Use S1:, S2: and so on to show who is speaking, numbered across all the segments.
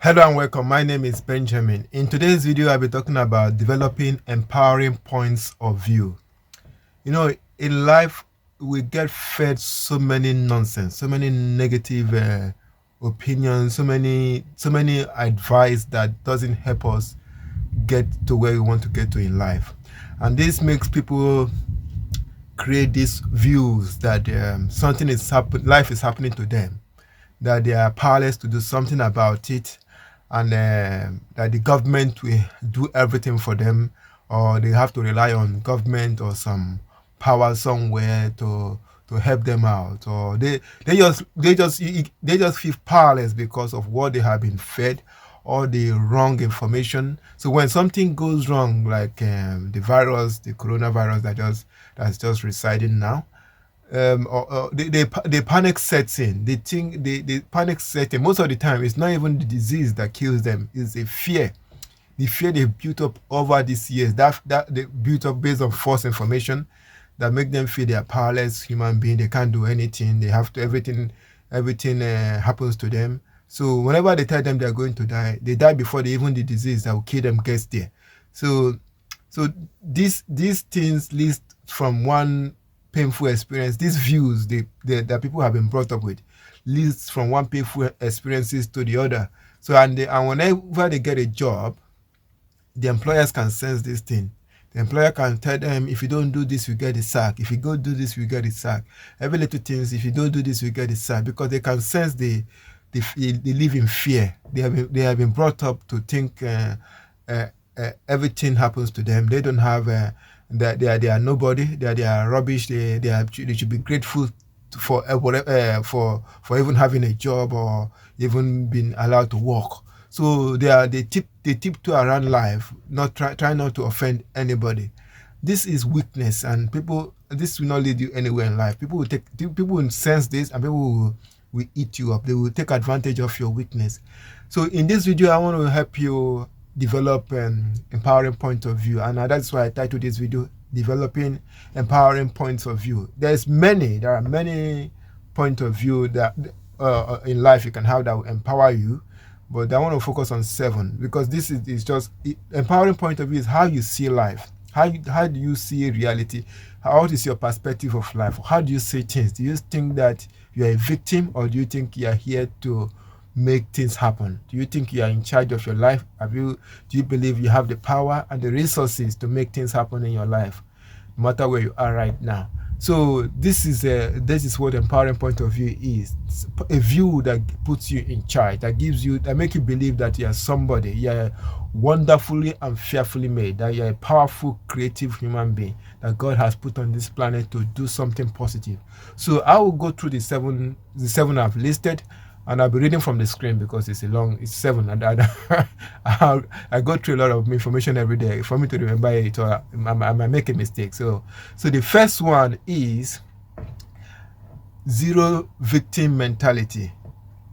S1: Hello and welcome. My name is Benjamin. In today's video, I'll be talking about developing empowering points of view. You know, in life, we get fed so many nonsense, so many negative opinions, so many advice that doesn't help us get to where we want to get to in life. And this makes people create these views that something is life is happening to them, that they are powerless to do something about it, and that the government will do everything for them, or they have to rely on government or some power somewhere to help them out, or they just feel powerless because of what they have been fed, or the wrong information. So when something goes wrong, like the coronavirus that's just residing now, or the panic sets in. They think the panic sets in. Most of the time, it's not even the disease that kills them. It's a fear. The fear they built up over these years, that they built up based on false information, that make them feel they are powerless human being. They can't do anything. They have to everything happens to them. So whenever they tell them they are going to die, they die before even the disease that will kill them gets there. So these things lead from one painful experience. These views that people have been brought up with leads from one painful experiences to the other. So and whenever they get a job, the employers can sense this thing. The employer can tell them, if you don't do this, you get the sack. If you go do this, you get the sack. Every little things, if you don't do this, you get the sack, because they can sense they live in fear. They have been brought up to think everything happens to them. They don't have they are nobody. They are rubbish. They should be grateful for even having a job or even being allowed to work. So they tiptoe around life, not try not to offend anybody. This is weakness, and this will not lead you anywhere in life. People will sense this, and people will eat you up. They will take advantage of your weakness. So in this video, I want to help you develop an empowering point of view, and that's why I titled this video Developing Empowering Points of View. There are many points of view that in life you can have that will empower you, but I want to focus on 7, because this is just empowering point of view is how you see life. How do you see reality? What is your perspective of life? How do you see things? Do you think that you are a victim, or do you think you are here to make things happen? Do you think you are in charge of your life? Do you believe you have the power and the resources to make things happen in your life, no matter where you are right now? So this is what empowering point of view is. It's a view that puts you in charge, that makes you believe that you are somebody. You are wonderfully and fearfully made, that you are a powerful, creative human being that God has put on this planet to do something positive. So I will go through the seven I've listed, and I'll be reading from the screen because it's 7. And I go through a lot of information every day. For me to remember it, or I might make a mistake. So the first one is zero victim mentality.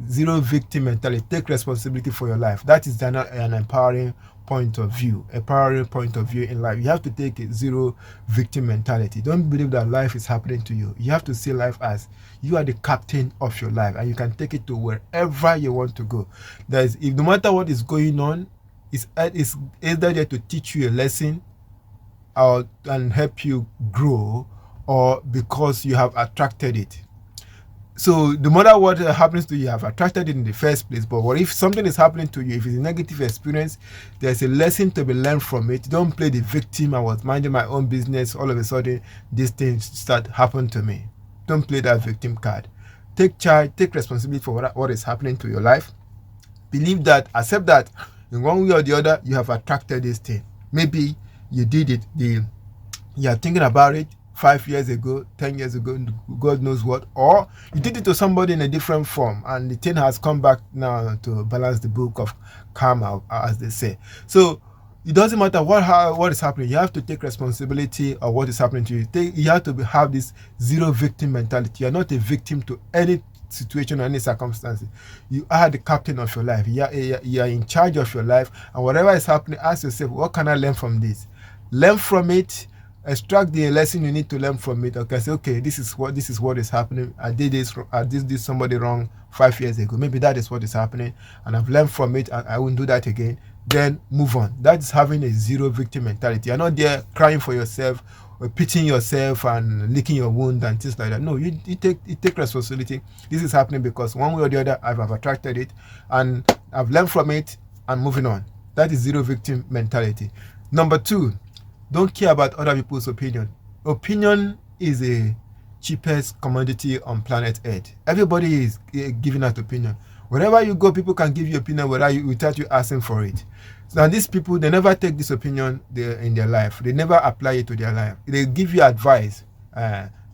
S1: Zero victim mentality. Take responsibility for your life. That is an empowering point of view. Empowering point of view in life. You have to take a zero victim mentality. Don't believe that life is happening to you. You have to see life as you are the captain of your life, and you can take it to wherever you want to go. No matter what is going on, it's either there to teach you a lesson and help you grow, or because you have attracted it. So no matter what happens to you, you have attracted it in the first place. But what if something is happening to you? If it's a negative experience, there's a lesson to be learned from it. Don't play the victim. I was minding my own business. All of a sudden, these things start happening to me. Don't play that victim card. Take charge. Take responsibility for what is happening to your life. Believe that. Accept that in one way or the other, you have attracted this thing. Maybe you did it. You are thinking about it 5 years ago, 10 years ago, God knows what, or you did it to somebody in a different form, and the thing has come back now to balance the book of karma, as they say. So it doesn't matter what is happening. You have to take responsibility of what is happening to you. You have to have this zero victim mentality. You are not a victim to any situation or any circumstances. You are the captain of your life. You are in charge of your life, and whatever is happening, ask yourself, what can I learn from this? Learn from it. extract the lesson you need to learn from it. Okay, say, okay, this is what is happening. I did this somebody wrong 5 years ago. Maybe that is what is happening, and I've learned from it, and I won't do that again. Then move on. That is having a zero victim mentality. You're not there crying for yourself, or pitying yourself and licking your wound and things like that. No, you take responsibility. This is happening because one way or the other I've attracted it, and I've learned from it, and moving on. That is zero victim mentality. Number 2, don't care about other people's opinion. Opinion is a cheapest commodity on planet Earth. Everybody is giving out opinion. Wherever you go, people can give you opinion without you asking for it. So, and these people, they never take this opinion in their life. They never apply it to their life. They give you advice.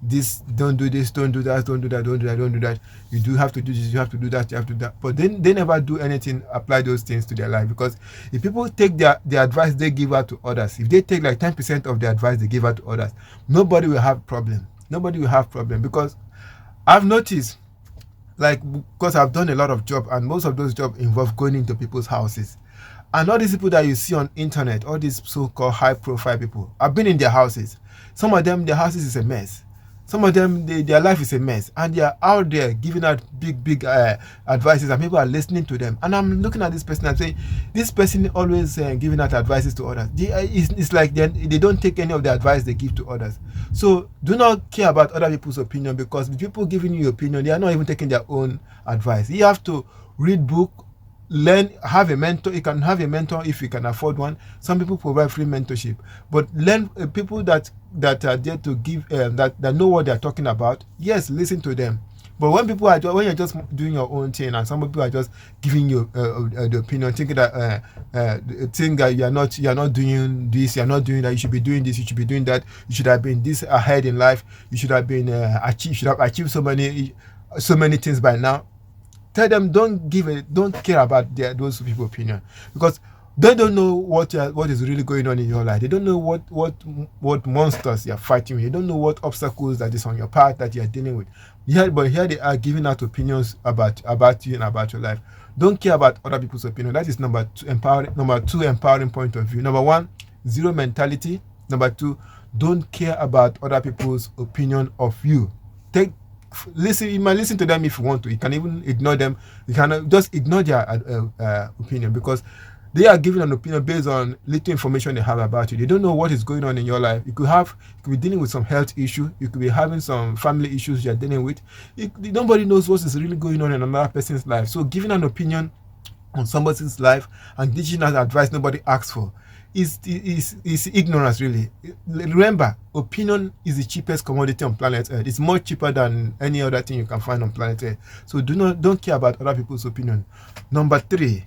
S1: This, don't do this, don't do that, don't do that, don't do that, don't do that. You do have to do this, you have to do that, you have to do that. But then they never do anything, apply those things to their life. Because if people take the advice they give out to others, if they take like 10% of the advice they give out to others, nobody will have problem. Nobody will have problem. Because I've noticed, like, because I've done a lot of jobs, and most of those jobs involve going into people's houses. And all these people that you see on internet, all these so-called high-profile people, I've been in their houses. Some of them, their houses is a mess. Some of them, their life is a mess, and they are out there giving out big advices, and people are listening to them. And I'm looking at this person and saying, this person always giving out advices to others. It's like they don't take any of the advice they give to others. So do not care about other people's opinion, because the people giving you opinion, they are not even taking their own advice. You have to read book, learn, have a mentor. You can have a mentor if you can afford one. Some people provide free mentorship, but learn people that are there to give that know what they are talking about. Yes, listen to them. But when you're just doing your own thing, and some people are just giving you the opinion, thinking that you're not doing this, you're not doing that, you should be doing this, you should be doing that, you should have been this ahead in life, you should have been achieved so many things by now. Tell them, don't care about those people's opinion, because they don't know what is really going on in your life. They don't know what monsters you're fighting with. They don't know what obstacles that is on your path that you're dealing with. But here they are giving out opinions about you and about your life. Don't care about other people's opinion. That is number 2 empowering point of view. Number 1, zero mentality. Number 2, don't care about other people's opinion of you. You might listen to them if you want to. You can even ignore them. You can just ignore their opinion, because they are giving an opinion based on little information they have about you. They don't know what is going on in your life. You could be dealing with some health issue. You could be having some family issues you're dealing with. Nobody knows what is really going on in another person's life. So giving an opinion on somebody's life and teaching us advice nobody asks for is ignorance, really. Remember, opinion is the cheapest commodity on planet Earth. It's more cheaper than any other thing you can find on planet Earth. So don't care about other people's opinion. Number 3,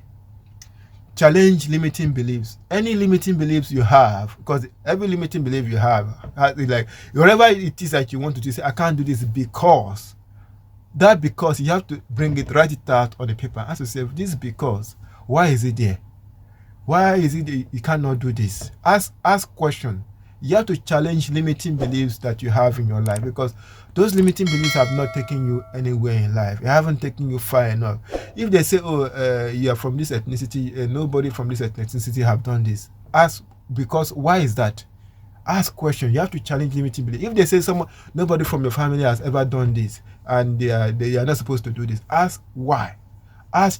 S1: challenge limiting beliefs. Any limiting beliefs you have, because every limiting belief you have, like whatever it is that you want to do, say, I can't do this because. That because, you have to write it out on the paper. Ask yourself, this because, why is it there? Why is it you cannot do this? Ask question. You have to challenge limiting beliefs that you have in your life, because those limiting beliefs have not taken you anywhere in life. They haven't taken you far enough. If they say, you are from this ethnicity, nobody from this ethnicity have done this. Ask, because why is that? Ask question. You have to challenge limiting beliefs. If they say nobody from your family has ever done this, and they are not supposed to do this, ask why.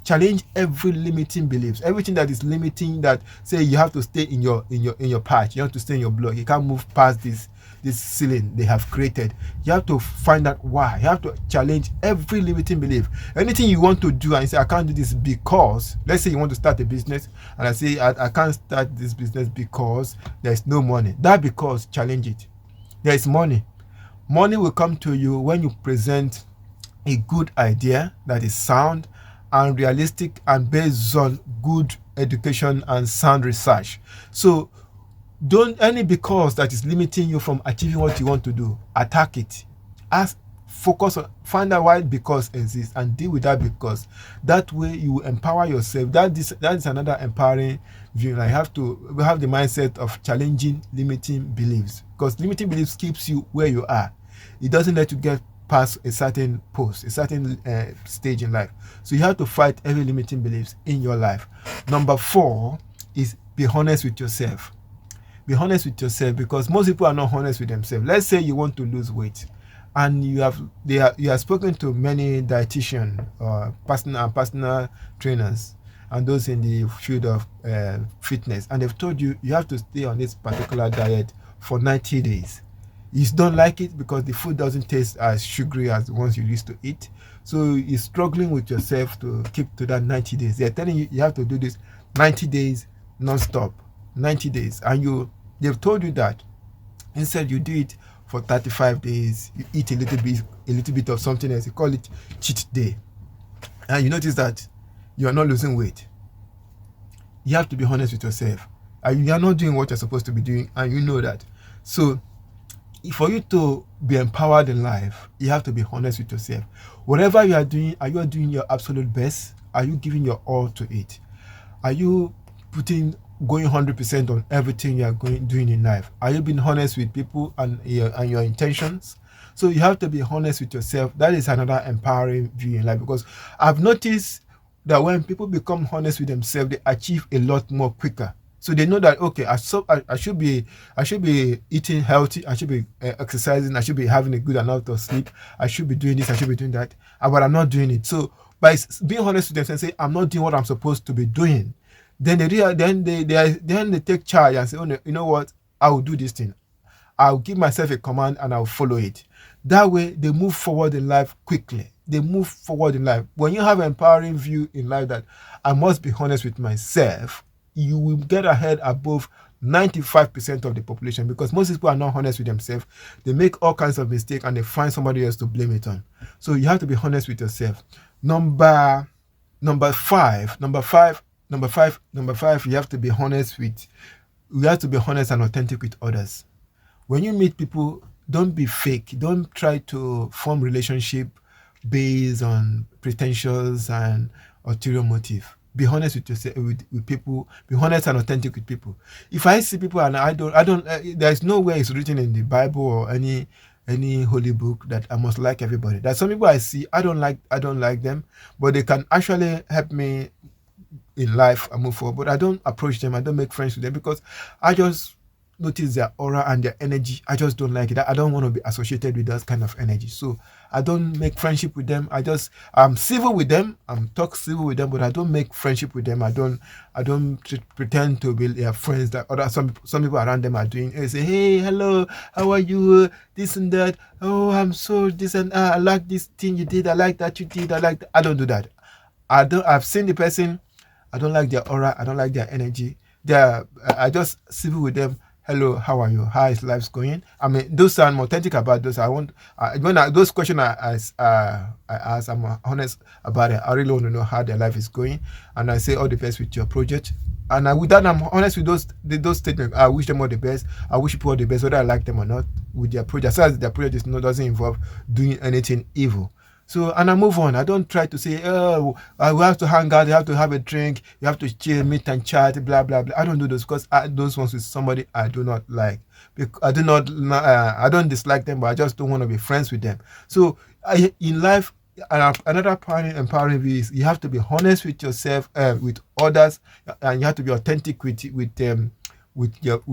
S1: Challenge every limiting beliefs, everything that is limiting, that say you have to stay in your patch, you have to stay in your block, you can't move past this ceiling they have created. You have to find out why. You have to challenge every limiting belief. Anything you want to do and you say, I can't do this because, let's say you want to start a business, and I say, I can't start this business because there's no money. That because, challenge it. There is money. Money will come to you when you present a good idea that is sound and realistic and based on good education and sound research. So don't any because that is limiting you from achieving what you want to do, attack it. Focus on, find out why because exists and deal with that because. That way you empower yourself. That is another empowering view. I have to have the mindset of challenging limiting beliefs, because limiting beliefs keeps you where you are. It doesn't let you get past a certain post, a certain stage in life. So you have to fight every limiting beliefs in your life. Number 4 is be honest with yourself. Be honest with yourself, because most people are not honest with themselves. Let's say you want to lose weight, and you have spoken to many dietitian or personal trainers and those in the field of fitness, and they've told you you have to stay on this particular diet for 90 days. You don't like it because the food doesn't taste as sugary as the ones you used to eat. So you're struggling with yourself to keep to that 90 days. They're telling you you have to do this 90 days non-stop. 90 days. And they've told you that instead you do it for 35 days, you eat a little bit of something else. You call it cheat day. And you notice that you are not losing weight. You have to be honest with yourself. And you are not doing what you're supposed to be doing, and you know that. So for you to be empowered in life, you have to be honest with yourself. Whatever you are doing, are you doing your absolute best? Are you giving your all to it? Are you going 100% on everything you are doing in life? Are you being honest with people and your intentions? So you have to be honest with yourself. That is another empowering view in life, because I've noticed that when people become honest with themselves, they achieve a lot more quicker. So they know that, okay, I should be eating healthy, I should be exercising, I should be having a good amount of sleep, I should be doing this, I should be doing that, but I'm not doing it. So by being honest with themselves and say I'm not doing what I'm supposed to be doing, then they take charge and say, oh no, you know what, I will do this thing. I'll give myself a command and I'll follow it. That way they move forward in life quickly. They move forward in life. When you have an empowering view in life that I must be honest with myself, you will get ahead above 95% of the population, because most people are not honest with themselves. They make all kinds of mistakes and they find somebody else to blame it on. So you have to be honest with yourself. Number five, you have to be honest and authentic with others. When you meet people, don't be fake. Don't try to form relationship based on pretensions and ulterior motive. Be honest with yourself, with people. Be honest and authentic with people. If I see people and I don't, there's nowhere it's written in the Bible or any holy book that I must like everybody. There's some people I see I don't like them, but they can actually help me in life and move forward. But I don't approach them. I don't make friends with them, because I just notice their aura and their energy. I just don't like it. I don't want to be associated with that kind of energy. So I don't make friendship with them. I'm civil with them. I'm talk civil with them, but I don't make friendship with them. I don't pretend to be their friends that some people around them are doing. They say, hey, hello, how are you? This and that. Oh, I'm so this and I like this thing you did. I like that you did. I don't do that. I've seen the person. I don't like their aura. I don't like their energy. I just civil with them. Hello, how are you? How is life going? I mean, those I'm authentic about those. Those questions I ask, I'm honest about it. I really want to know how their life is going, and I say all the best with your project. And with that, I'm honest with those statements. I wish them all the best. I wish people all the best, whether I like them or not, with their project. As long as their project doesn't involve doing anything evil. So, and I move on. I don't try to say, oh, we have to hang out, you have to have a drink, you have to chill, meet and chat, blah, blah, blah. I don't do those, because those ones with somebody I do not like. I don't dislike them, but I just don't want to be friends with them. So, in life, another empowering view is you have to be honest with yourself, with others, and you have to be authentic with your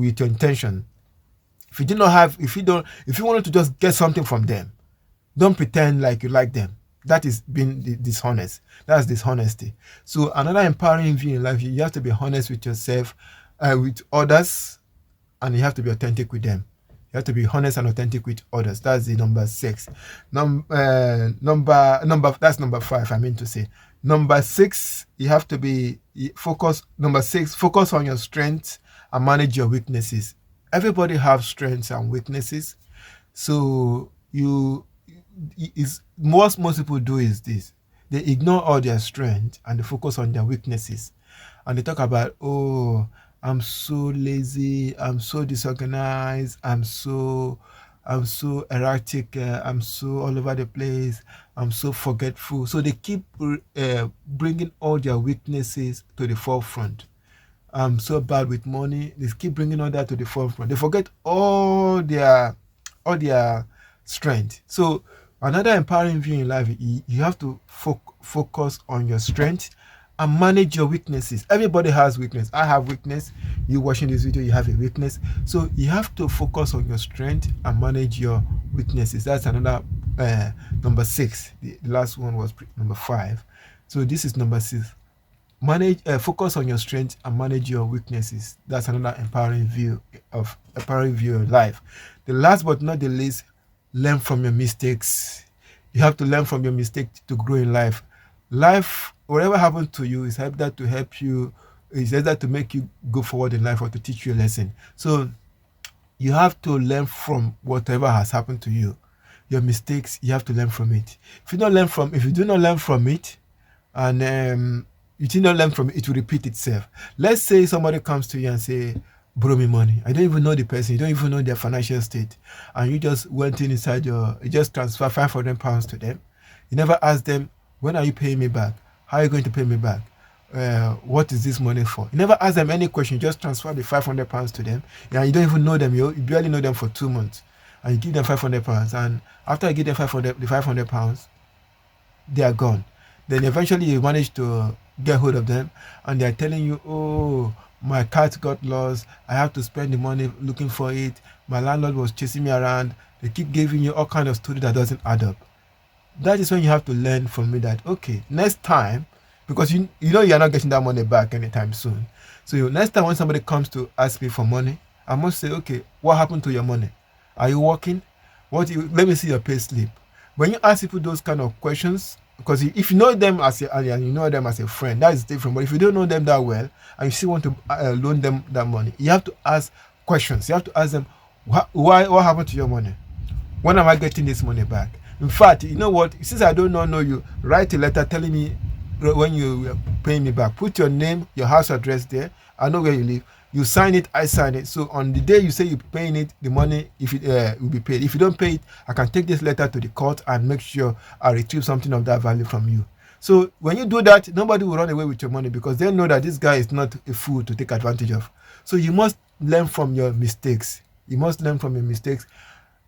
S1: intention. If you wanted to just get something from them, don't pretend like you like them. That is being dishonest. That's dishonesty. So another empowering view in life, you have to be honest with yourself, with others, and you have to be authentic with them. You have to be honest and authentic with others. That's the number 6. That's number 5. I mean to say. Number 6, you have to be focused. Number 6, focus on your strengths and manage your weaknesses. Everybody have strengths and weaknesses. So most people do is this: they ignore all their strength and they focus on their weaknesses, and they talk about, oh, I'm so lazy, I'm so disorganized, I'm so erratic, I'm so all over the place, I'm so forgetful. So they keep bringing all their weaknesses to the forefront. I'm so bad with money. They keep bringing all that to the forefront. They forget all their strength. So another empowering view in life, you have to focus on your strength and manage your weaknesses. Everybody has weakness. I have weakness. You watching this video, you have a weakness. So you have to focus on your strength and manage your weaknesses. That's another number 6. The last one was number 5. So this is number 6. Focus on your strength and manage your weaknesses. That's another empowering view of life. The last but not the least, learn from your mistakes. You have to learn from your mistakes to grow in life. Life, whatever happened to you, is either to help you, is either to make you go forward in life or to teach you a lesson. So you have to learn from whatever has happened to you. Your mistakes, you have to learn from it. If you do not learn from it, and you did not learn from it, it will repeat itself. Let's say somebody comes to you and say, borrow me money. I don't even know the person. You don't even know their financial state. And you just went in inside you just transfer 500 pounds to them. You never ask them, when are you paying me back? How are you going to pay me back? What is this money for? You never ask them any question. You just transfer the 500 pounds to them. And you don't even know them. You barely know them for 2 months. And you give them 500 pounds. And after you give them the 500 pounds, they are gone. Then eventually you manage to get hold of them, and they're telling you, oh, my cat got lost, I have to spend the money looking for it, my landlord was chasing me around. They keep giving you all kind of story that doesn't add up. That is when you have to learn from me that, okay, next time, because you know you're not getting that money back anytime soon. So next time when somebody comes to ask me for money, I must say, okay, what happened to your money? Are you working? Let me see your pay slip. When you ask people those kind of questions, because if you know them as a friend, that is different. But if you don't know them that well and you still want to loan them that money, you have to ask questions. You have to ask them, what happened to your money? When am I getting this money back? In fact, you know what? Since I don't know you, write a letter telling me when you pay me back. Put your name, your house address there. I know where you live. You sign it, I sign it. So on the day you say you're paying it, the money, if it will be paid. If you don't pay it, I can take this letter to the court and make sure I retrieve something of that value from you. So when you do that, nobody will run away with your money because they know that this guy is not a fool to take advantage of. So you must learn from your mistakes. You must learn from your mistakes.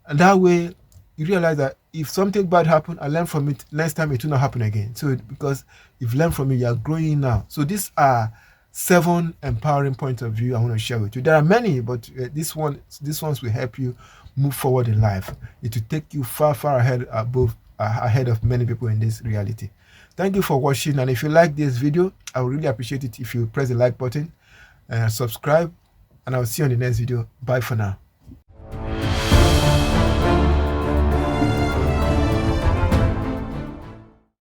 S1: And that way, you realize that if something bad happened, I learn from it. Next time, it will not happen again. So because you've learned from it, you are growing now. So these are 7 empowering points of view I want to share with you. There are many, but these ones will help you move forward in life. It will take you far ahead of many people in this reality. Thank you for watching, and if you like this video, I would really appreciate it if you press the like button and subscribe, and I'll see you on the next video. Bye for now.